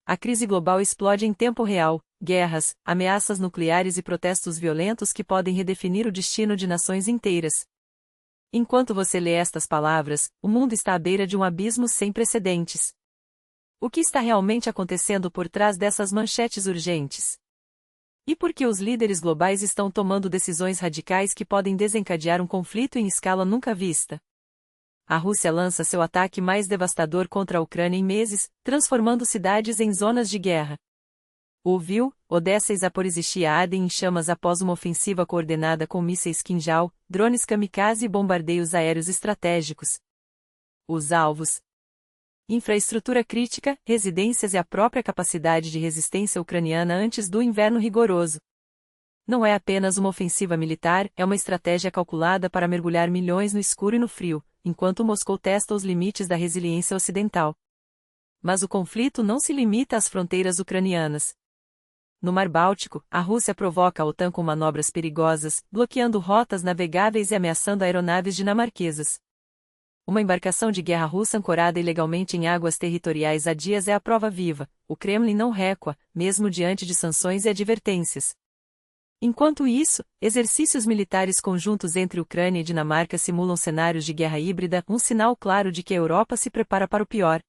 A crise global explode em tempo real, guerras, ameaças nucleares e protestos violentos que podem redefinir o destino de nações inteiras. Enquanto você lê estas palavras, o mundo está à beira de um abismo sem precedentes. O que está realmente acontecendo por trás dessas manchetes urgentes? E por que os líderes globais estão tomando decisões radicais que podem desencadear um conflito em escala nunca vista? A Rússia lança seu ataque mais devastador contra a Ucrânia em meses, transformando cidades em zonas de guerra. Lviv, Odessa e Zaporizhzhia ardem em chamas após uma ofensiva coordenada com mísseis Kinjal, drones kamikaze e bombardeios aéreos estratégicos. Os alvos: infraestrutura crítica, residências e a própria capacidade de resistência ucraniana antes do inverno rigoroso. Não é apenas uma ofensiva militar, é uma estratégia calculada para mergulhar milhões no escuro e no frio, enquanto Moscou testa os limites da resiliência ocidental. Mas o conflito não se limita às fronteiras ucranianas. No Mar Báltico, a Rússia provoca a OTAN com manobras perigosas, bloqueando rotas navegáveis e ameaçando aeronaves dinamarquesas. Uma embarcação de guerra russa ancorada ilegalmente em águas territoriais há dias é a prova viva. O Kremlin não recua, mesmo diante de sanções e advertências. Enquanto isso, exercícios militares conjuntos entre Ucrânia e Dinamarca simulam cenários de guerra híbrida, um sinal claro de que a Europa se prepara para o pior.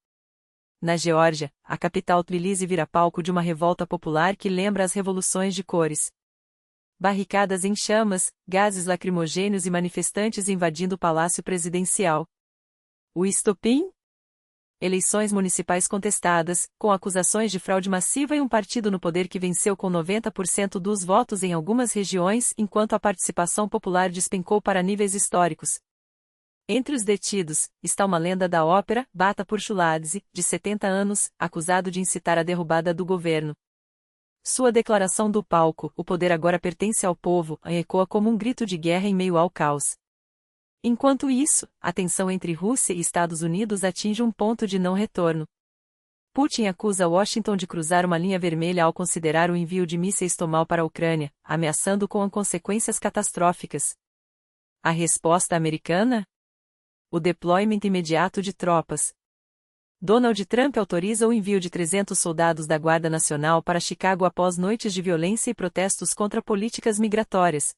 Na Geórgia, a capital Tbilisi vira palco de uma revolta popular que lembra as revoluções de cores. Barricadas em chamas, gases lacrimogêneos e manifestantes invadindo o palácio presidencial. O estopim? Eleições municipais contestadas, com acusações de fraude massiva e um partido no poder que venceu com 90% dos votos em algumas regiões, enquanto a participação popular despencou para níveis históricos. Entre os detidos, está uma lenda da ópera, Bata Purchuladze, de 70 anos, acusado de incitar a derrubada do governo. Sua declaração do palco, "O poder agora pertence ao povo", ecoa como um grito de guerra em meio ao caos. Enquanto isso, a tensão entre Rússia e Estados Unidos atinge um ponto de não retorno. Putin acusa Washington de cruzar uma linha vermelha ao considerar o envio de mísseis Tomahawk para a Ucrânia, ameaçando com consequências catastróficas. A resposta americana? O deployment imediato de tropas. Donald Trump autoriza o envio de 300 soldados da Guarda Nacional para Chicago após noites de violência e protestos contra políticas migratórias.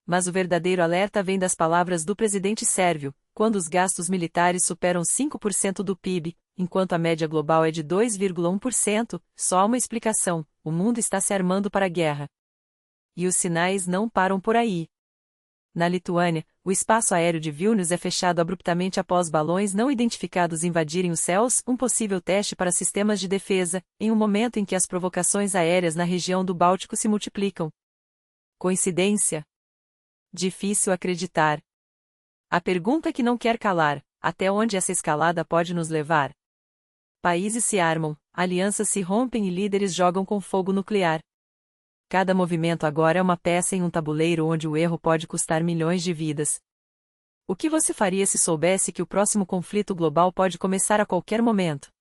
Mas o verdadeiro alerta vem das palavras do presidente sérvio, quando os gastos militares superam 5% do PIB, enquanto a média global é de 2,1%, só há uma explicação: o mundo está se armando para a guerra. E os sinais não param por aí. Na Lituânia, o espaço aéreo de Vilnius é fechado abruptamente após balões não identificados invadirem os céus, um possível teste para sistemas de defesa, em um momento em que as provocações aéreas na região do Báltico se multiplicam. Coincidência? Difícil acreditar. A pergunta que não quer calar: até onde essa escalada pode nos levar? Países se armam, alianças se rompem e líderes jogam com fogo nuclear. Cada movimento agora é uma peça em um tabuleiro onde o erro pode custar milhões de vidas. O que você faria se soubesse que o próximo conflito global pode começar a qualquer momento?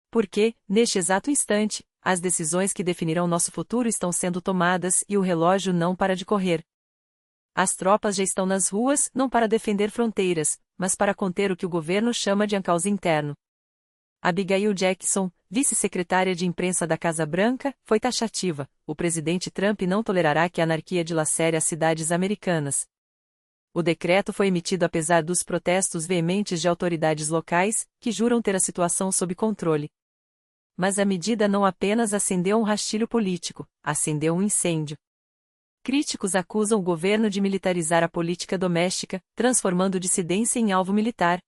Porque, neste exato instante, as decisões que definirão nosso futuro estão sendo tomadas e o relógio não para de correr. As tropas já estão nas ruas, não para defender fronteiras, mas para conter o que o governo chama de um caos interno. Abigail Jackson, vice-secretária de imprensa da Casa Branca, foi taxativa: o presidente Trump não tolerará que a anarquia dilacere as cidades americanas. O decreto foi emitido apesar dos protestos veementes de autoridades locais, que juram ter a situação sob controle. Mas a medida não apenas acendeu um rastilho político, acendeu um incêndio. Críticos acusam o governo de militarizar a política doméstica, transformando dissidência em alvo militar.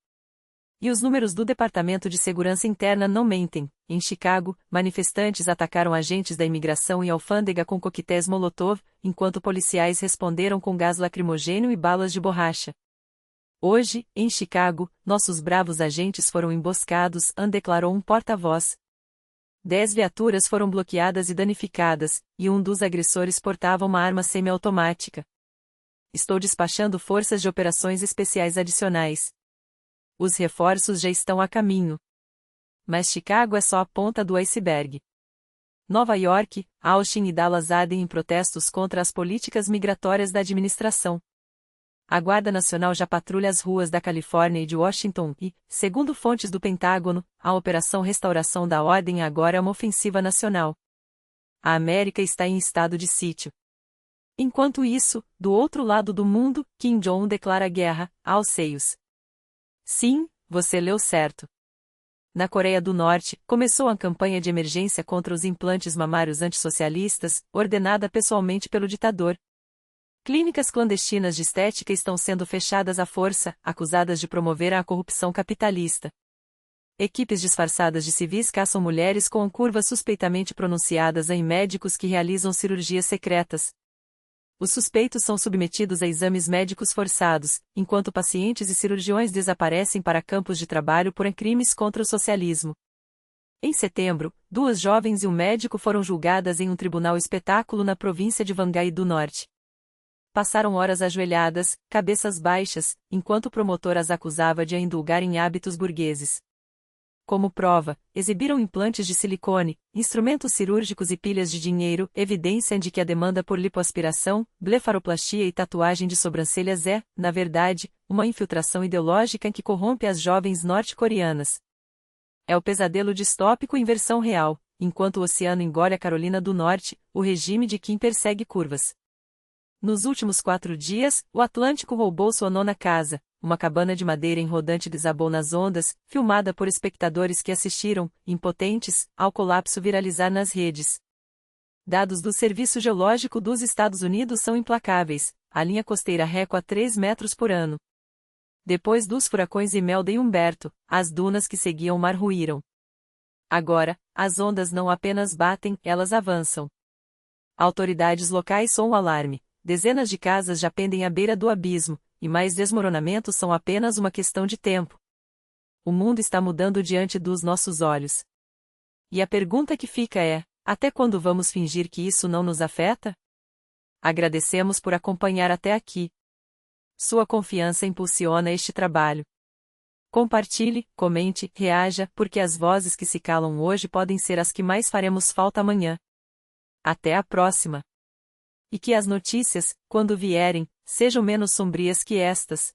E os números do Departamento de Segurança Interna não mentem. Em Chicago, manifestantes atacaram agentes da imigração e alfândega com coquetéis Molotov, enquanto policiais responderam com gás lacrimogêneo e balas de borracha. Hoje, em Chicago, nossos bravos agentes foram emboscados, declarou um porta-voz. 10 viaturas foram bloqueadas e danificadas, e um dos agressores portava uma arma semiautomática. Estou despachando forças de operações especiais adicionais. Os reforços já estão a caminho. Mas Chicago é só a ponta do iceberg. Nova York, Austin e Dallas ardem em protestos contra as políticas migratórias da administração. A Guarda Nacional já patrulha as ruas da Califórnia e de Washington e, segundo fontes do Pentágono, a Operação Restauração da Ordem agora é uma ofensiva nacional. A América está em estado de sítio. Enquanto isso, do outro lado do mundo, Kim Jong-un declara guerra aos seios. Sim, você leu certo. Na Coreia do Norte, começou a campanha de emergência contra os implantes mamários antissocialistas, ordenada pessoalmente pelo ditador. Clínicas clandestinas de estética estão sendo fechadas à força, acusadas de promover a corrupção capitalista. Equipes disfarçadas de civis caçam mulheres com curvas suspeitamente pronunciadas em médicos que realizam cirurgias secretas. Os suspeitos são submetidos a exames médicos forçados, enquanto pacientes e cirurgiões desaparecem para campos de trabalho por crimes contra o socialismo. Em setembro, 2 jovens e um médico foram julgadas em um tribunal espetáculo na província de Vangai do Norte. Passaram horas ajoelhadas, cabeças baixas, enquanto o promotor as acusava de a indulgar em hábitos burgueses. Como prova, exibiram implantes de silicone, instrumentos cirúrgicos e pilhas de dinheiro, evidência de que a demanda por lipoaspiração, blefaroplastia e tatuagem de sobrancelhas é, na verdade, uma infiltração ideológica que corrompe as jovens norte-coreanas. É o pesadelo distópico em versão real. Enquanto o oceano engole a Carolina do Norte, o regime de Kim persegue curvas. Nos últimos 4 dias, o Atlântico roubou sua 9ª casa. Uma cabana de madeira em rodante desabou nas ondas, filmada por espectadores que assistiram, impotentes, ao colapso viralizar nas redes. Dados do Serviço Geológico dos Estados Unidos são implacáveis. A linha costeira recua 3 metros por ano. Depois dos furacões Imelda e Humberto, as dunas que seguiam o mar ruíram. Agora, as ondas não apenas batem, elas avançam. Autoridades locais soam o alarme. Dezenas de casas já pendem à beira do abismo, e mais desmoronamentos são apenas uma questão de tempo. O mundo está mudando diante dos nossos olhos. E a pergunta que fica é: até quando vamos fingir que isso não nos afeta? Agradecemos por acompanhar até aqui. Sua confiança impulsiona este trabalho. Compartilhe, comente, reaja, porque as vozes que se calam hoje podem ser as que mais faremos falta amanhã. Até a próxima! E que as notícias, quando vierem, sejam menos sombrias que estas.